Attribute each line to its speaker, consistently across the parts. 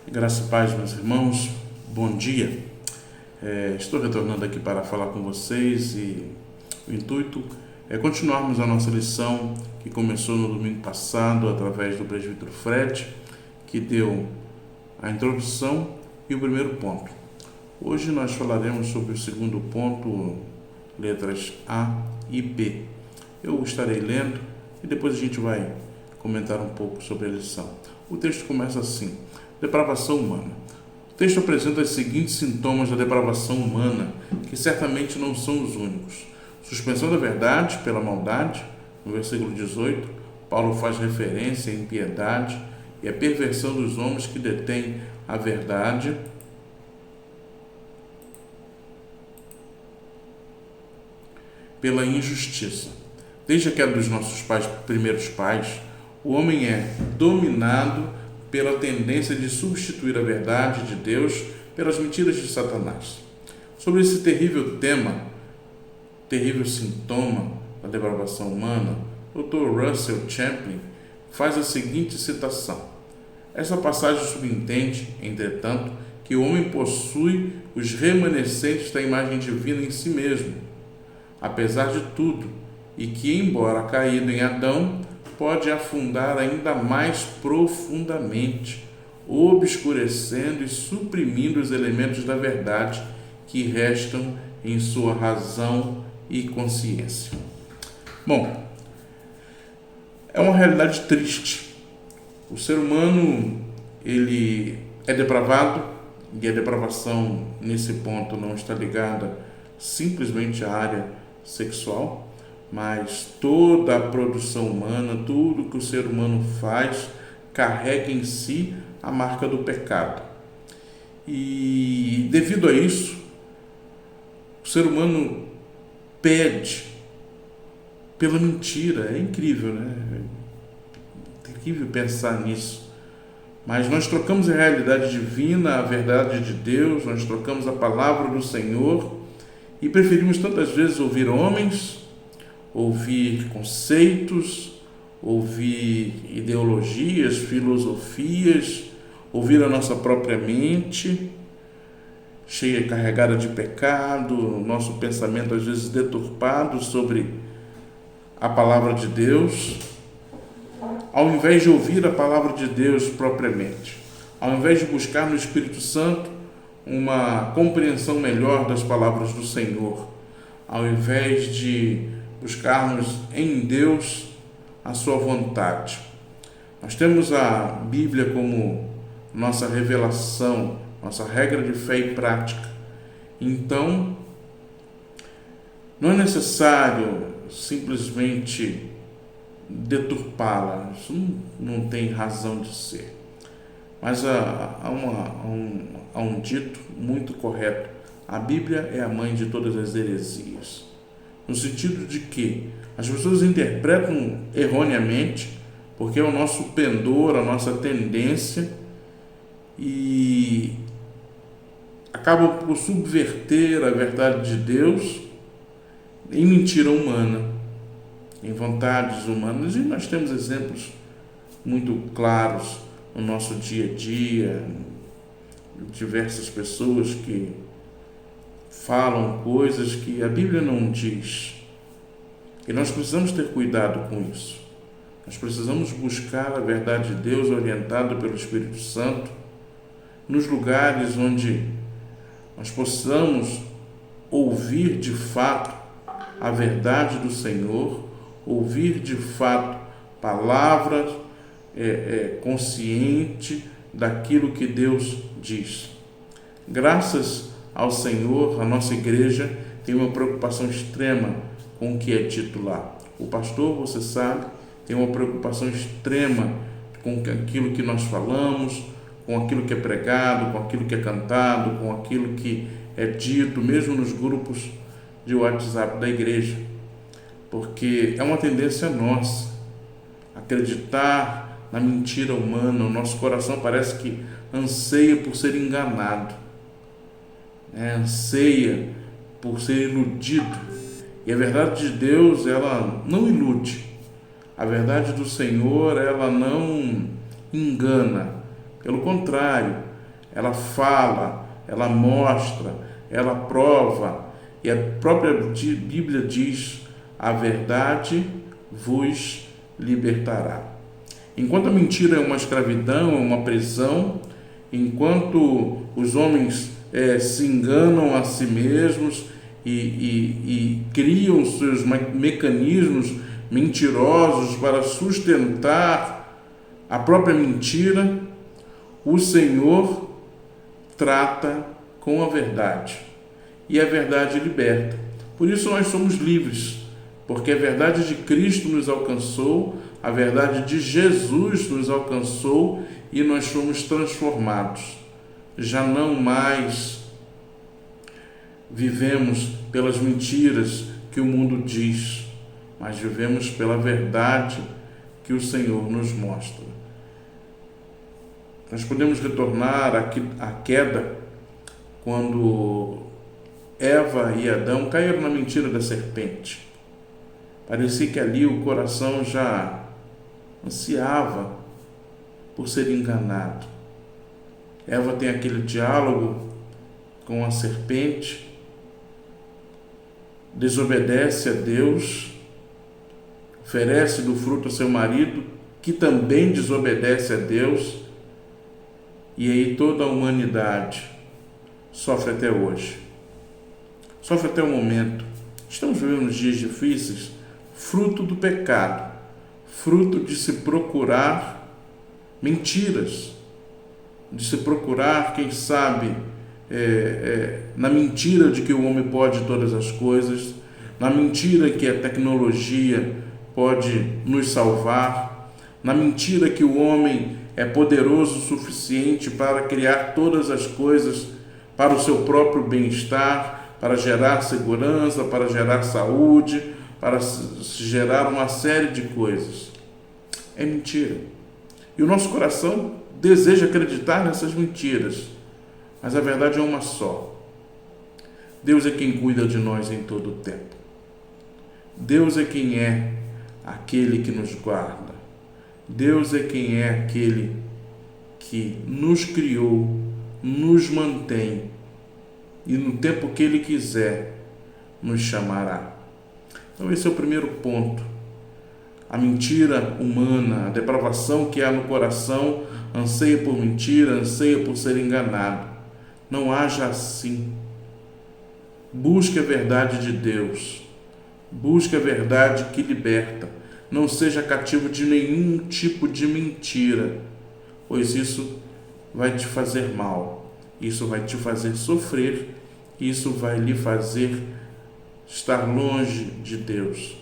Speaker 1: Graça e paz, meus irmãos, bom dia. Estou retornando aqui para falar com vocês e o intuito é continuarmos a nossa lição que começou no domingo passado através do presbítero Fred, que deu a introdução e o primeiro ponto. Hoje nós falaremos sobre o segundo ponto, letras A e B. Eu estarei lendo e depois a gente vai comentar um pouco sobre a lição. O texto começa assim: depravação humana. O texto apresenta os seguintes sintomas da depravação humana, que certamente não são os únicos. Suspensão da verdade pela maldade, no versículo 18, Paulo faz referência à impiedade e à perversão dos homens que detêm a verdade. Pela injustiça. Desde a queda dos nossos primeiros pais, o homem é dominado pela tendência de substituir a verdade de Deus pelas mentiras de Satanás. Sobre esse terrível tema, terrível sintoma da depravação humana, Dr. Russell Chaplin faz a seguinte citação: essa passagem subentende, entretanto, que o homem possui os remanescentes da imagem divina em si mesmo, apesar de tudo, e que, embora caído em Adão, pode afundar ainda mais profundamente, obscurecendo e suprimindo os elementos da verdade que restam em sua razão e consciência. Bom, é uma realidade triste. O ser humano, ele é depravado, e a depravação nesse ponto não está ligada simplesmente à área sexual, mas toda a produção humana, tudo que o ser humano faz, carrega em si a marca do pecado. E devido a isso, o ser humano pede pela mentira. É incrível, né? É incrível pensar nisso. Mas nós trocamos a realidade divina, a verdade de Deus, nós trocamos a palavra do Senhor e preferimos tantas vezes ouvir homens, ouvir conceitos, ouvir ideologias, filosofias, ouvir a nossa própria mente, cheia e carregada de pecado, nosso pensamento às vezes deturpado sobre a palavra de Deus, ao invés de ouvir a palavra de Deus propriamente, ao invés de buscar no Espírito Santo uma compreensão melhor das palavras do Senhor, ao invés de buscarmos em Deus a sua vontade. Nós temos a Bíblia como nossa revelação, nossa regra de fé e prática. Então, não é necessário simplesmente deturpá-la, isso não tem razão de ser. Mas há um dito muito correto: a Bíblia é a mãe de todas as heresias. No sentido de que as pessoas interpretam erroneamente, porque é o nosso pendor, a nossa tendência, e acabam por subverter a verdade de Deus em mentira humana, em vontades humanas. E nós temos exemplos muito claros no nosso dia a dia, diversas pessoas que falam coisas que a Bíblia não diz. E nós precisamos ter cuidado com isso. Nós precisamos buscar a verdade de Deus orientado pelo Espírito Santo nos lugares onde nós possamos ouvir de fato a verdade do Senhor, ouvir de fato palavras consciente daquilo que Deus diz. Graças ao Senhor, a nossa igreja tem uma preocupação extrema com o que é dito lá. O pastor, você sabe, tem uma preocupação extrema com aquilo que nós falamos, com aquilo que é pregado, com aquilo que é cantado, com aquilo que é dito, mesmo nos grupos de WhatsApp da igreja, porque é uma tendência nossa acreditar na mentira humana. O nosso coração parece que anseia por ser enganado, anseia por ser iludido, e a verdade de Deus, ela não ilude. A verdade do Senhor, ela não engana. Pelo contrário, ela fala, ela mostra, ela prova, e a própria Bíblia diz: a verdade vos libertará. Enquanto a mentira é uma escravidão, é uma prisão, enquanto os homens se enganam a si mesmos e criam seus mecanismos mentirosos para sustentar a própria mentira, o Senhor trata com a verdade, e a verdade liberta. Por isso nós somos livres, porque a verdade de Cristo nos alcançou, a verdade de Jesus nos alcançou e nós fomos transformados. Já não mais vivemos pelas mentiras que o mundo diz, mas vivemos pela verdade que o Senhor nos mostra. Nós podemos retornar à queda quando Eva e Adão caíram na mentira da serpente. Parecia que ali o coração já ansiava por ser enganado. Eva tem aquele diálogo com a serpente, desobedece a Deus, oferece do fruto a seu marido, que também desobedece a Deus, e aí toda a humanidade sofre até hoje. Sofre até o momento. Estamos vivendo dias difíceis, fruto do pecado, fruto de se procurar mentiras, de se procurar, quem sabe, na mentira de que o homem pode todas as coisas, na mentira que a tecnologia pode nos salvar, na mentira que o homem é poderoso o suficiente para criar todas as coisas para o seu próprio bem-estar, para gerar segurança, para gerar saúde, para gerar uma série de coisas. É mentira. E o nosso coração deseja acreditar nessas mentiras, mas a verdade é uma só. Deus é quem cuida de nós em todo o tempo. Deus é quem é aquele que nos guarda. Deus é quem é aquele que nos criou, nos mantém e no tempo que Ele quiser nos chamará. Então esse é o primeiro ponto. A mentira humana, a depravação que há no coração, anseia por mentira, anseia por ser enganado. Não haja assim. Busque a verdade de Deus. Busque a verdade que liberta. Não seja cativo de nenhum tipo de mentira, pois isso vai te fazer mal, isso vai te fazer sofrer, isso vai lhe fazer estar longe de Deus,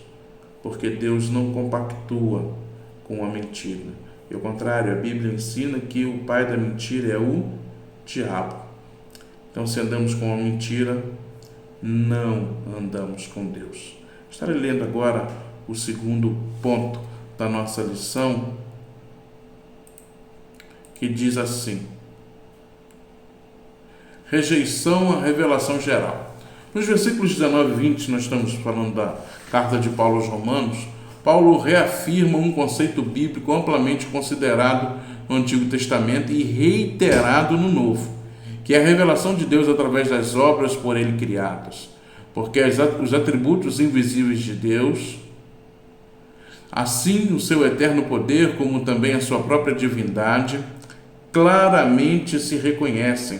Speaker 1: porque Deus não compactua com a mentira. Ao contrário, a Bíblia ensina que o pai da mentira é o diabo. Então, se andamos com a mentira, não andamos com Deus. Estarei lendo agora o segundo ponto da nossa lição, que diz assim: rejeição à revelação geral. Nos versículos 19 e 20, nós estamos falando da carta de Paulo aos Romanos. Paulo reafirma um conceito bíblico amplamente considerado no Antigo Testamento e reiterado no Novo, que é a revelação de Deus através das obras por ele criadas, porque os atributos invisíveis de Deus, assim o seu eterno poder, como também a sua própria divindade, claramente se reconhecem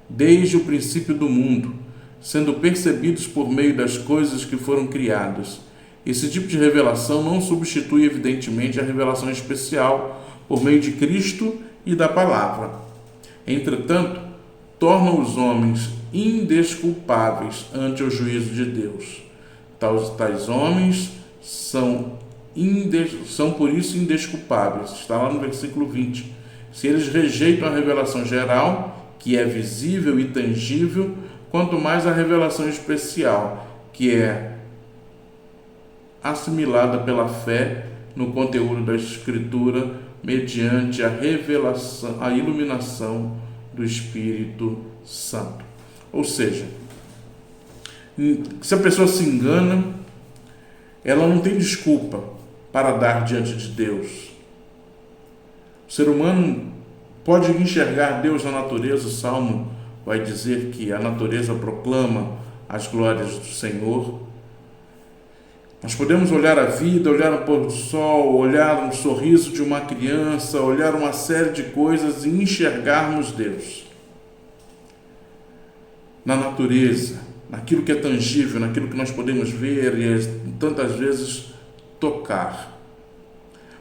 Speaker 1: desde o princípio do mundo, sendo percebidos por meio das coisas que foram criadas. Esse tipo de revelação não substitui, evidentemente, a revelação especial por meio de Cristo e da Palavra. Entretanto, torna os homens indesculpáveis ante o juízo de Deus. Tais homens são por isso indesculpáveis. Está lá no versículo 20. Se eles rejeitam a revelação geral, que é visível e tangível, quanto mais a revelação especial, que é assimilada pela fé no conteúdo da Escritura, mediante a revelação, a iluminação do Espírito Santo. Ou seja, se a pessoa se engana, ela não tem desculpa para dar diante de Deus. O ser humano pode enxergar Deus na natureza. O Salmo vai dizer que a natureza proclama as glórias do Senhor. Nós podemos olhar a vida, olhar o pôr do sol, olhar um sorriso de uma criança, olhar uma série de coisas e enxergarmos Deus na natureza, naquilo que é tangível, naquilo que nós podemos ver e tantas vezes tocar.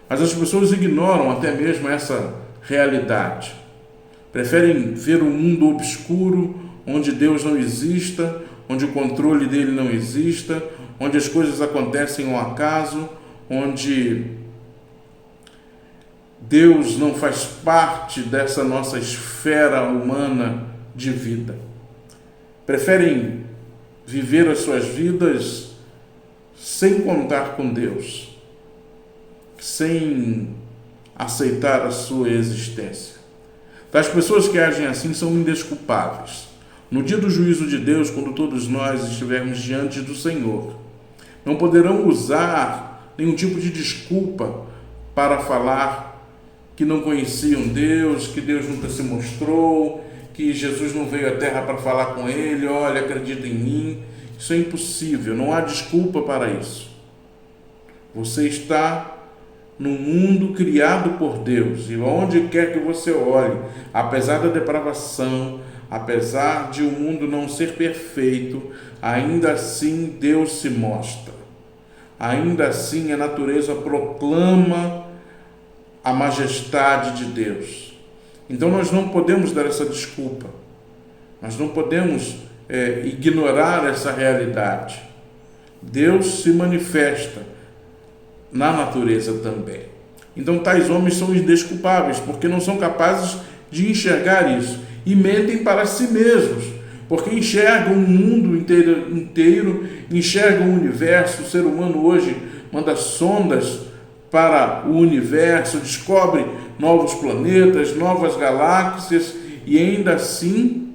Speaker 1: Mas as pessoas ignoram até mesmo essa realidade. Preferem ver um mundo obscuro, onde Deus não exista, onde o controle dele não exista, onde as coisas acontecem ao acaso, onde Deus não faz parte dessa nossa esfera humana de vida. Preferem viver as suas vidas sem contar com Deus, sem aceitar a sua existência. As pessoas que agem assim são indesculpáveis. No dia do juízo de Deus, quando todos nós estivermos diante do Senhor, não poderão usar nenhum tipo de desculpa para falar que não conheciam Deus, que Deus nunca se mostrou, que Jesus não veio à terra para falar com ele, olha, acredita em mim. Isso é impossível, não há desculpa para isso. Você está num mundo criado por Deus, e onde quer que você olhe, apesar da depravação, apesar de o mundo não ser perfeito, ainda assim Deus se mostra. Ainda assim a natureza proclama a majestade de Deus. Então nós não podemos dar essa desculpa. Nós não podemos ignorar essa realidade. Deus se manifesta na natureza também. Então tais homens são indesculpáveis, porque não são capazes de enxergar isso. E mentem para si mesmos, porque enxergam o mundo inteiro, enxergam o universo. O ser humano hoje manda sondas para o universo, descobre novos planetas, novas galáxias, e ainda assim,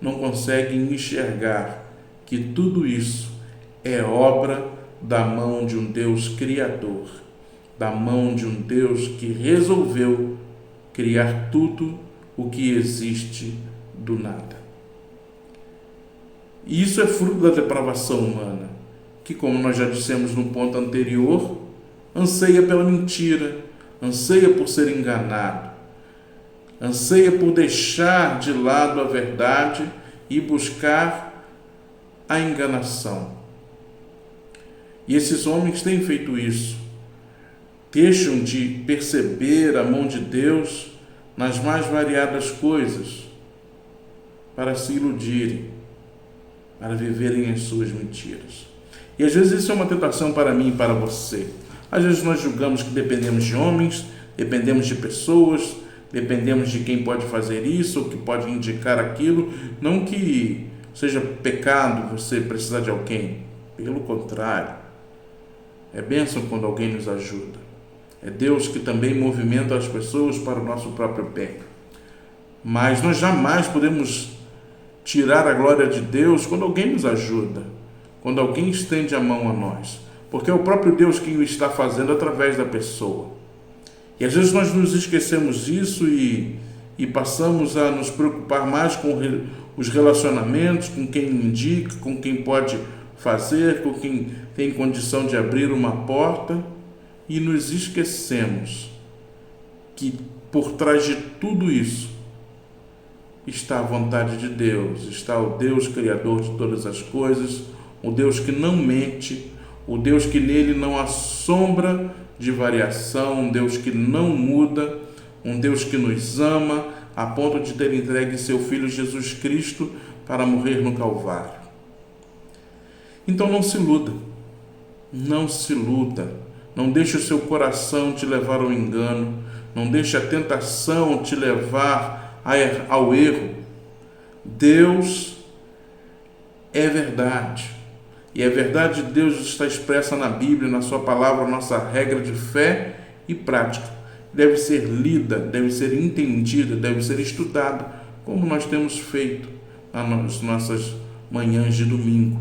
Speaker 1: não conseguem enxergar que tudo isso é obra da mão de um Deus criador, da mão de um Deus que resolveu criar tudo o que existe do nada. E isso é fruto da depravação humana, que, como nós já dissemos no ponto anterior, anseia pela mentira, anseia por ser enganado, anseia por deixar de lado a verdade e buscar a enganação. E esses homens têm feito isso. Deixam de perceber a mão de Deus nas mais variadas coisas para se iludirem, para viverem as suas mentiras. E às vezes isso é uma tentação para mim e para você. Às vezes nós julgamos que dependemos de homens, dependemos de pessoas, dependemos de quem pode fazer isso ou que pode indicar aquilo. Não que seja pecado você precisar de alguém, pelo contrário. É bênção quando alguém nos ajuda. É Deus que também movimenta as pessoas para o nosso próprio bem. Mas nós jamais podemos tirar a glória de Deus quando alguém nos ajuda, quando alguém estende a mão a nós, porque é o próprio Deus quem o está fazendo através da pessoa. E às vezes nós nos esquecemos disso e passamos a nos preocupar mais com os relacionamentos, com quem indica, com quem pode fazer, com quem tem condição de abrir uma porta, e nos esquecemos que por trás de tudo isso está a vontade de Deus, está o Deus Criador de todas as coisas, o Deus que não mente, o Deus que nele não há sombra de variação, um Deus que não muda, um Deus que nos ama a ponto de ter entregue seu Filho Jesus Cristo para morrer no Calvário. Então não se iluda, não deixe o seu coração te levar ao engano, não deixe a tentação te levar ao erro. Deus é verdade, e a verdade de Deus está expressa na Bíblia, na sua palavra, nossa regra de fé e prática. Deve ser lida, deve ser entendida, deve ser estudada, como nós temos feito nas nossas manhãs de domingo.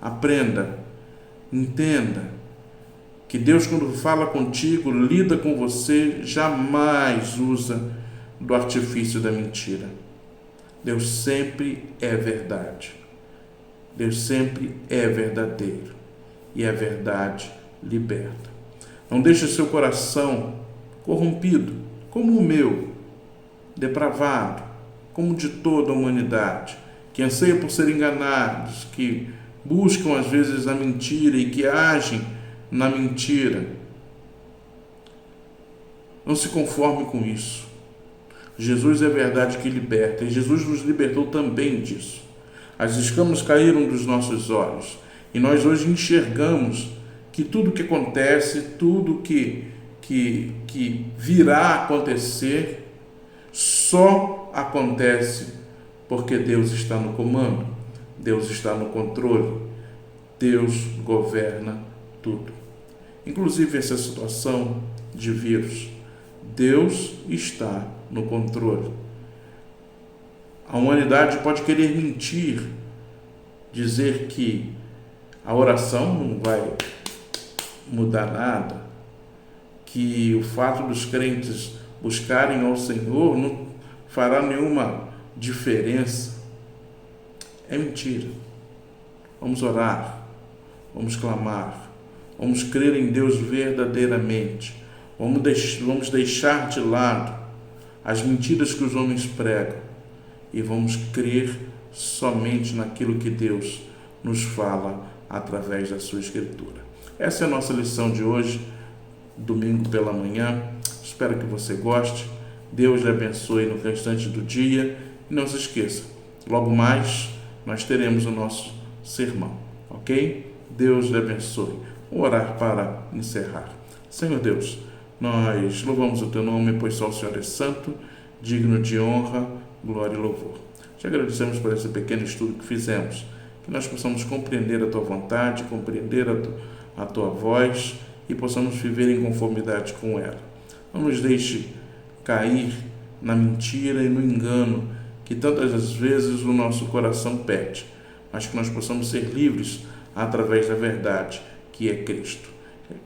Speaker 1: Aprenda, entenda que Deus, quando fala contigo, lida com você, jamais usa do artifício da mentira. Deus sempre é verdade. Deus sempre é verdadeiro. E a verdade liberta. Não deixe seu coração corrompido, como o meu, depravado, como o de toda a humanidade, que anseia por ser enganados, que buscam às vezes a mentira e que agem na mentira. Não se conforme com isso. Jesus é a verdade que liberta, e Jesus nos libertou também disso. As escamas caíram dos nossos olhos, e nós hoje enxergamos que tudo que acontece, tudo que virá a acontecer, só acontece porque Deus está no comando, Deus está no controle, Deus governa tudo. Inclusive essa situação de vírus, Deus está no controle. A humanidade pode querer mentir, dizer que a oração não vai mudar nada, que o fato dos crentes buscarem ao Senhor não fará nenhuma diferença. É mentira. Vamos orar, vamos clamar, vamos crer em Deus verdadeiramente, vamos deixar de lado as mentiras que os homens pregam e vamos crer somente naquilo que Deus nos fala através da sua Escritura. Essa é a nossa lição de hoje, domingo pela manhã. Espero que você goste. Deus lhe abençoe no restante do dia. E não se esqueça, logo mais nós teremos o nosso sermão, ok? Deus lhe abençoe. Vou orar para encerrar. Senhor Deus, nós louvamos o teu nome, pois só o Senhor é santo, digno de honra, glória e louvor. Te agradecemos por esse pequeno estudo que fizemos, que nós possamos compreender a tua vontade, compreender a tua voz e possamos viver em conformidade com ela. Não nos deixe cair na mentira e no engano que tantas as vezes o nosso coração pede, mas que nós possamos ser livres através da verdade, que é Cristo.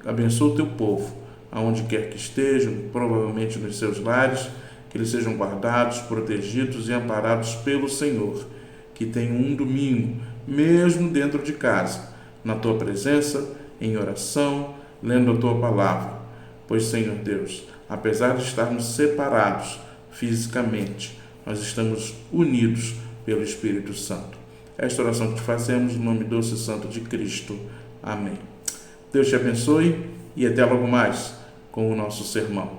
Speaker 1: Abençoa o teu povo, aonde quer que estejam, provavelmente nos seus lares, que eles sejam guardados, protegidos e amparados pelo Senhor, que tenham um domingo, mesmo dentro de casa, na tua presença, em oração, lendo a tua palavra. Pois, Senhor Deus, apesar de estarmos separados fisicamente, nós estamos unidos pelo Espírito Santo. Esta oração que fazemos no nome doce e santo de Cristo. Amém. Deus te abençoe e até logo mais com o nosso sermão.